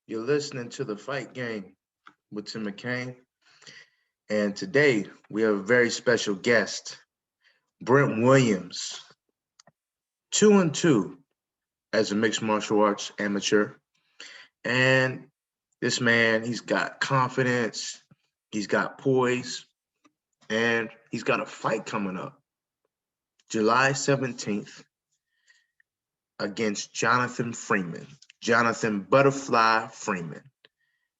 You're listening to the Fight Game with Tim McCain. And today we have a very special guest, Brent Williams, 2-2 as a mixed martial arts amateur. And this man, he's got confidence, he's got poise, and he's got a fight coming up July 17th against Jonathan Freeman, Jonathan Butterfly Freeman.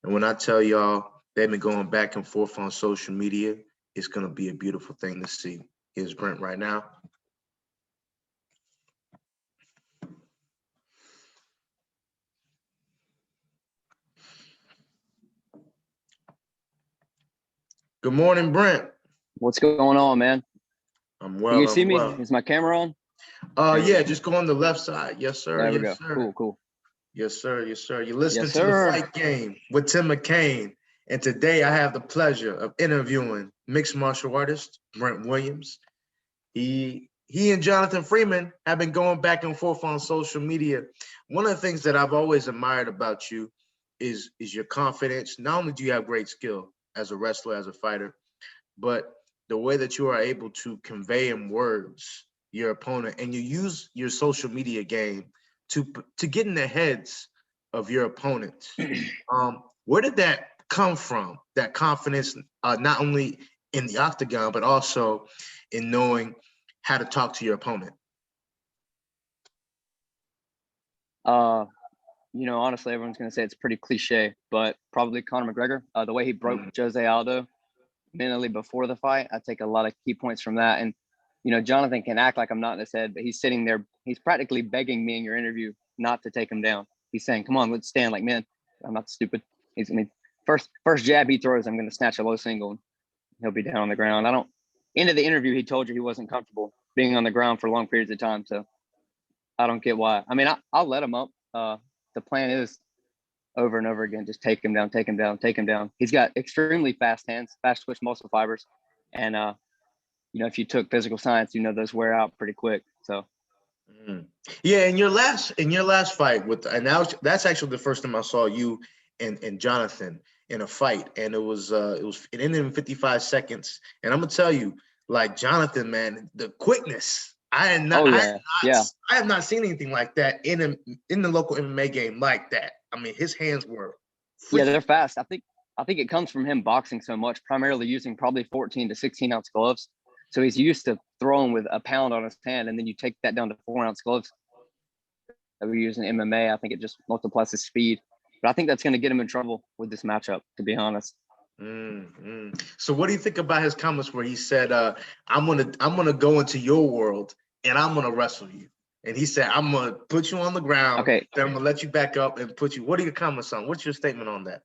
And when I tell y'all, they've been going back and forth on social media, it's going to be a beautiful thing to see. Here's Brent right now. Good morning, Brent. What's going on, man? I'm Can well. you see I'm me? well. Is my camera on? Yeah, just go on the left side. Yes, sir. There we Yes, go. sir. Cool. Yes, sir. Yes, sir. You're listening Yes, to the sir. Fight Game with Tim McCain. And today I have the pleasure of interviewing mixed martial artist Brent Williams. He and Jonathan Freeman have been going back and forth on social media. One of the things that I've always admired about you is your confidence. Not only do you have great skill as a wrestler, as a fighter, but the way that you are able to convey in words your opponent, and you use your social media game to get in the heads of your opponents. Where did that come from? That confidence, not only in the octagon, but also in knowing how to talk to your opponent. Honestly, everyone's gonna say it's pretty cliche, but probably Conor McGregor. The way he broke Jose Aldo mentally before the fight, I take a lot of key points from that. And Jonathan can act like I'm not in his head, but he's sitting there. He's practically begging me in your interview not to take him down. He's saying, "Come on, let's stand." Like, man, I'm not stupid. First jab he throws, I'm gonna snatch a low single, and he'll be down on the ground. End of the interview, he told you he wasn't comfortable being on the ground for long periods of time. So I don't get why. I mean, I'll let him up. The plan is over and over again, just take him down, take him down, take him down. He's got extremely fast hands, fast twitch muscle fibers. And, if you took physical science, those wear out pretty quick. So. Yeah, in your last fight and that's actually the first time I saw you and Jonathan in a fight, and it ended in 55 seconds. And I'm gonna tell you, like Jonathan, man, the quickness. I have not seen anything like that in the local MMA game like that. I mean, his hands were freaky. Yeah, they're fast. I think it comes from him boxing so much, primarily using probably 14 to 16 ounce gloves. So he's used to throwing with a pound on his hand, and then you take that down to 4-ounce gloves that we use in MMA. I think it just multiplies his speed. But I think that's going to get him in trouble with this matchup, to be honest. So what do you think about his comments where he said, I'm gonna go into your world and I'm gonna wrestle you? And he said, I'm gonna put you on the ground, okay, then I'm gonna let you back up and put you. What are your comments on? What's your statement on that?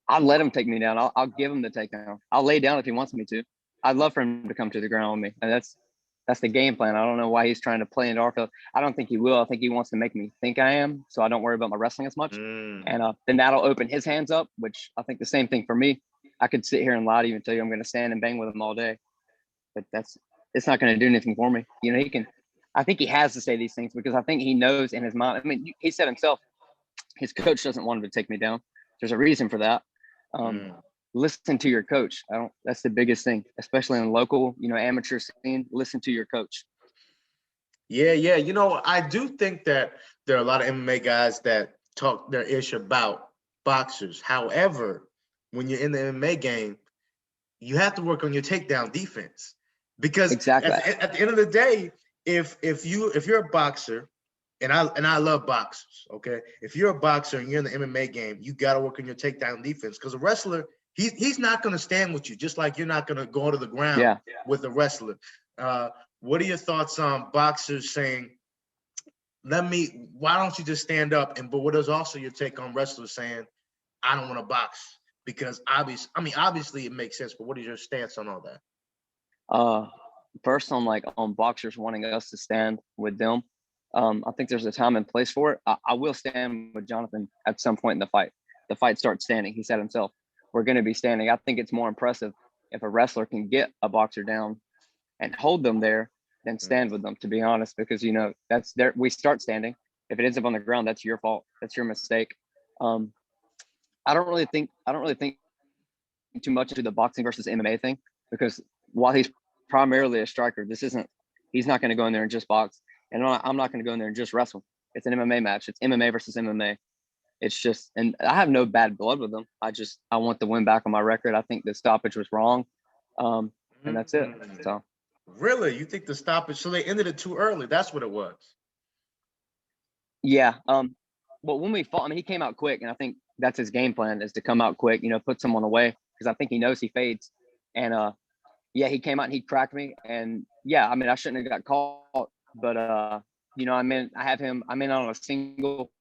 I'll let him take me down. I'll give him the takedown. I'll lay down if he wants me to. I'd love for him to come to the ground with me. And that's the game plan. I don't know why he's trying to play into our field. I don't think he will. I think he wants to make me think I am, so I don't worry about my wrestling as much. And then that'll open his hands up, which I think the same thing for me. I could sit here and lie to you and tell you I'm going to stand and bang with him all day, but it's not going to do anything for me. I think he has to say these things because I think he knows in his mind. I mean, he said himself, his coach doesn't want him to take me down. There's a reason for that. Listen to your coach. That's the biggest thing, especially in local, amateur scene. Listen to your coach. Yeah. I do think that there are a lot of MMA guys that talk their ish about boxers. However, when you're in the MMA game, you have to work on your takedown defense because exactly at the end of the day, if you're a boxer, and I love boxers, okay? If you're a boxer and you're in the MMA game, you got to work on your takedown defense because a wrestler, he's not going to stand with you, just like you're not going to go to the ground with a wrestler. What are your thoughts on boxers saying, why don't you just stand up? But what is also your take on wrestlers saying, I don't want to box? Because obviously it makes sense, but what is your stance on all that? First on boxers wanting us to stand with them. I think there's a time and place for it. I will stand with Jonathan at some point in the fight. The fight starts standing. He said himself, we're going to be standing. I think it's more impressive if a wrestler can get a boxer down and hold them there than stand with them, to be honest, because, that's there. We start standing. If it ends up on the ground, that's your fault. That's your mistake. Um, I don't really think too much into the boxing versus MMA thing, because while he's primarily a striker, he's not going to go in there and just box, and I'm not going to go in there and just wrestle. It's an MMA match. It's MMA versus MMA. It's just, and I have no bad blood with him. I want the win back on my record. I think the stoppage was wrong, and that's it. So really, you think the stoppage? So they ended it too early. That's what it was. yeah. But when we fought, I mean, he came out quick, and I think that's his game plan, is to come out quick. Put someone away, because I think he knows he fades. And yeah, he came out and he cracked me. And yeah, I mean, I shouldn't have got caught, but I have him. I'm in on a single.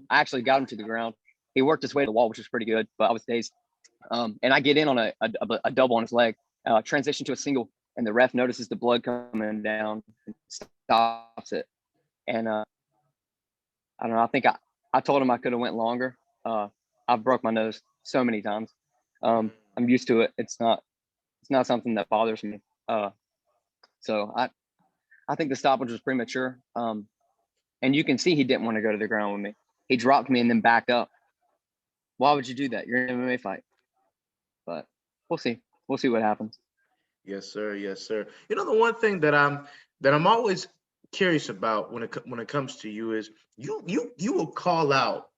I actually got him to the ground. He worked his way to the wall, which was pretty good, but I was dazed. And I get in on a double on his leg, transition to a single, and the ref notices the blood coming down and stops it. And I don't know. I think I told him I could have went longer. I've broke my nose so many times. I'm used to it. It's not something that bothers me. So I think the stoppage was premature. And you can see he didn't want to go to the ground with me. He dropped me and then backed up. Why would you do that? You're in an MMA fight. But we'll see. We'll see what happens. Yes, sir. Yes, sir. The one thing that I'm always curious about when it comes to you is you will call out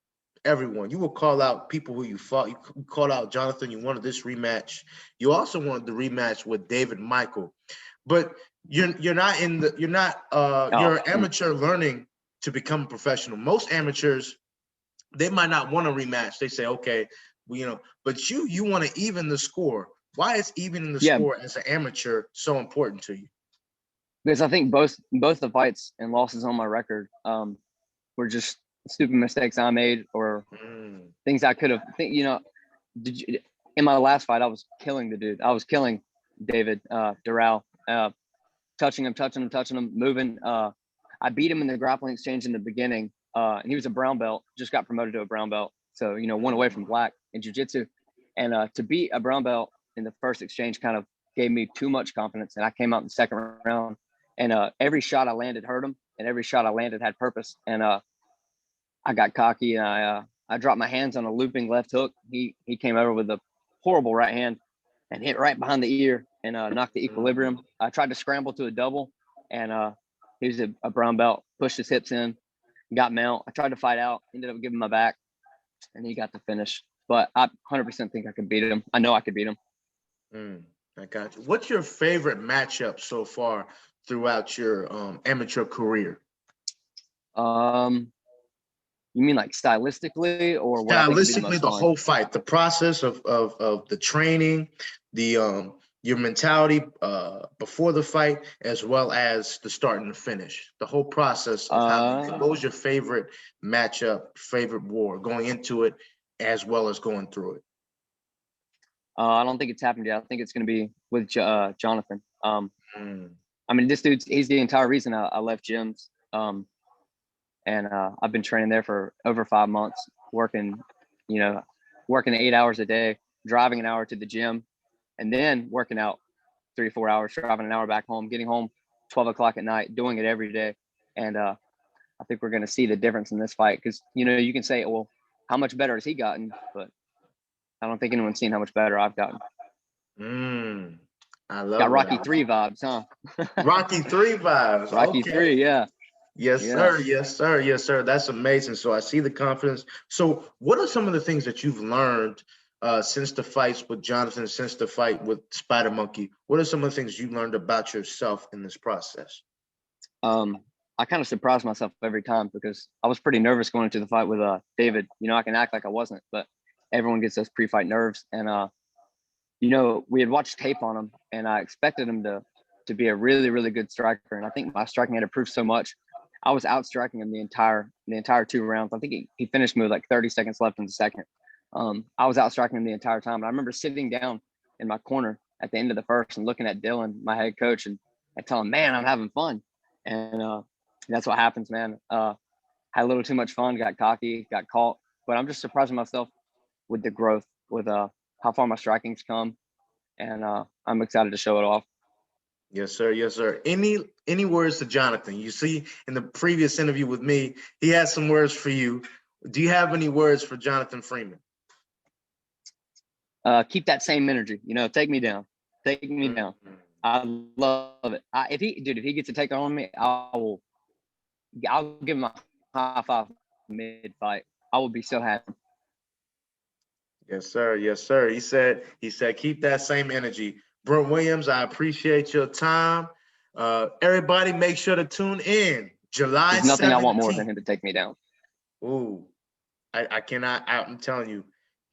everyone. You will call out people who you fought. You called out Jonathan. You wanted this rematch. You also wanted the rematch with David Michael, but you're an amateur learning to become a professional. Most amateurs, they might not want a rematch. They say, okay, but you want to even the score. Why is even the score as an amateur so important to you? Because I think both the fights and losses on my record were just stupid mistakes I made, or things I could have. In my last fight, I was killing the dude. I was killing David Doral, touching him, moving. I beat him in the grappling exchange in the beginning. And he was a brown belt, just got promoted to a brown belt. So, one away from black in jiu-jitsu. And to beat a brown belt in the first exchange kind of gave me too much confidence. And I came out in the second round, and every shot I landed hurt him, and every shot I landed had purpose. And I got cocky, and I dropped my hands on a looping left hook. He came over with a horrible right hand and hit right behind the ear and knocked the equilibrium. I tried to scramble to a double, and he was a brown belt, pushed his hips in, got mount. I tried to fight out, ended up giving my back, and he got the finish. But I 100% think I could beat him. I know I could beat him. I got you. What's your favorite matchup so far throughout your amateur career? You mean like stylistically, or what? Stylistically, the whole fight, the process of the training, the your mentality before the fight, as well as the start and the finish, the whole process of what was your favorite matchup, favorite war going into it, as well as going through it? I don't think it's happened yet. I think it's going to be with Jonathan. I mean, this he's the entire reason I left gyms. And I've been training there for over 5 months, working 8 hours a day, driving an hour to the gym, and then working out 3 or 4 hours, driving an hour back home, getting home 12 o'clock at night, doing it every day. And I think we're going to see the difference in this fight, because, you can say, well, how much better has he gotten? But I don't think anyone's seen how much better I've gotten. I love Got Rocky 3 vibes, huh? Rocky 3 vibes. Rocky 3, yeah. Yes, sir. Yes, sir. Yes, sir. That's amazing. So I see the confidence. So what are some of the things that you've learned since the fights with Jonathan, since the fight with Spider Monkey? What are some of the things you learned about yourself in this process? I kind of surprised myself every time, because I was pretty nervous going into the fight with David. I can act like I wasn't, but everyone gets those pre-fight nerves. And we had watched tape on him, and I expected him to be a really, really good striker. And I think my striking had improved so much. I was out striking him the entire 2 rounds. I think he finished me with like 30 seconds left in the second. I was out striking him the entire time. And I remember sitting down in my corner at the end of the first and looking at Dylan, my head coach, and telling him, man, I'm having fun. And that's what happens, man. Had a little too much fun, got cocky, got caught. But I'm just surprising myself with the growth, with how far my striking's come. And I'm excited to show it off. Yes, sir. Yes, sir. Any words to Jonathan? You see, in the previous interview with me, he had some words for you. Do you have any words for Jonathan Freeman? Keep that same energy. You know, take me down. Take me down. I love it. If he gets to take on me, I'll give him a high five mid fight. I will be so happy. Yes, sir. Yes, sir. He said, keep that same energy. Brent Williams, I appreciate your time. Everybody make sure to tune in July There's nothing 17th. I want more than him to take me down. Ooh, I cannot, I'm telling you,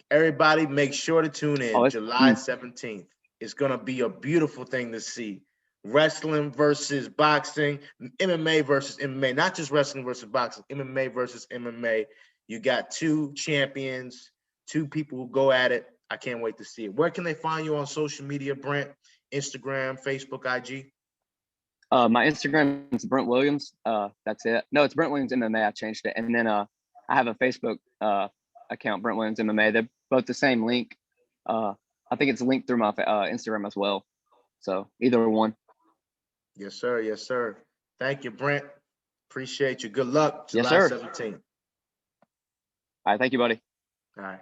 everybody make sure to tune in July 17th. It's going to be a beautiful thing to see. Wrestling versus boxing, MMA versus MMA, not just wrestling versus boxing, MMA versus MMA. You got two champions, two people who go at it. I can't wait to see it. Where can they find you on social media, Brent? Instagram, Facebook, IG? My Instagram is Brent Williams. That's it. No, it's Brent Williams MMA. I changed it. And then I have a Facebook account, Brent Williams MMA. They're both the same link. I think it's linked through my Instagram as well. So either one. Yes, sir. Yes, sir. Thank you, Brent. Appreciate you. Good luck, Yes, July sir. 17th. All right. Thank you, buddy. All right.